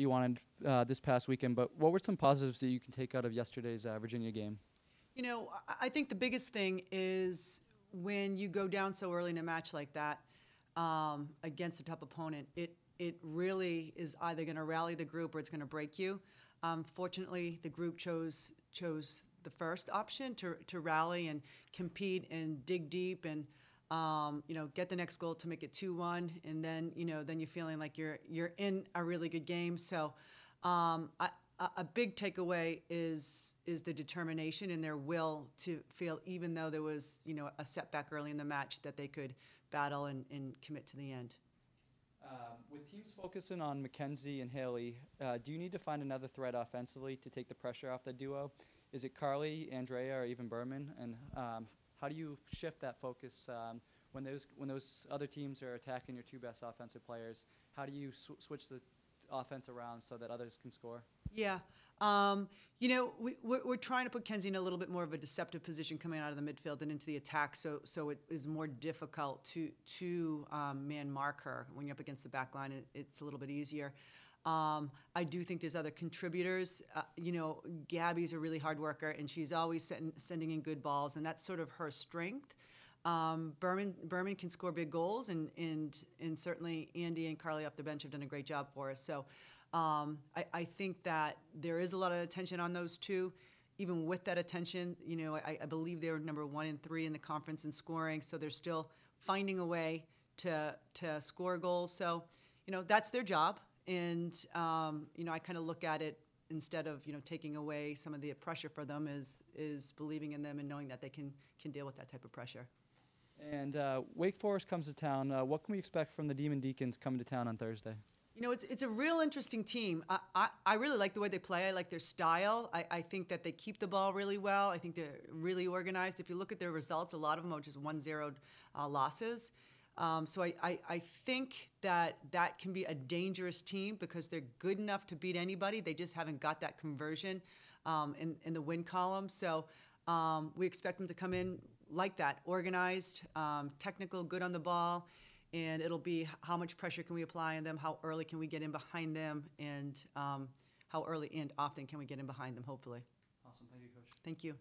you wanted this past weekend, but what were some positives that you can take out of yesterday's Virginia game? You know, I think the biggest thing is when you go down so early in a match like that against a tough opponent, it really is either going to rally the group or it's going to break you. Fortunately, the group chose the first option to rally and compete and dig deep and get the next goal to make it 2-1, and then you're feeling like you're in a really good game. So a big takeaway is the determination and their will to feel, even though there was a setback early in the match, that they could battle and commit to the end. With teams focusing on McKenzie and Haley, do you need to find another threat offensively to take the pressure off the duo? Is it Carly, Andrea, or even Berman? And how do you shift that focus when those other teams are attacking your two best offensive players? How do you switch the offense around so that others can score? Yeah. We're trying to put Kenzie in a little bit more of a deceptive position coming out of the midfield and into the attack, so it is more difficult to man mark her. When you're up against the back line, it's a little bit easier. I do think there's other contributors. Gabby's a really hard worker, and she's always sending in good balls, and that's sort of her strength. Berman can score big goals, and certainly Andy and Carly off the bench have done a great job for us. So I think that there is a lot of attention on those two. Even with that attention, I believe they're number 1 and 3 in the conference in scoring, so they're still finding a way to score goals. So that's their job, and I kind of look at it, instead of taking away some of the pressure for them, is believing in them and knowing that they can deal with that type of pressure. And Wake Forest comes to town. What can we expect from the Demon Deacons coming to town on Thursday? It's a real interesting team. I really like the way they play. I like their style. I think that they keep the ball really well. I think they're really organized. If you look at their results, a lot of them are just 1-0 losses. So I think that can be a dangerous team because they're good enough to beat anybody. They just haven't got that conversion in the win column. So we expect them to come in like that, organized, technical, good on the ball. And it'll be how much pressure can we apply on them, how early can we get in behind them, and how early and often can we get in behind them, hopefully. Awesome. Thank you, Coach. Thank you.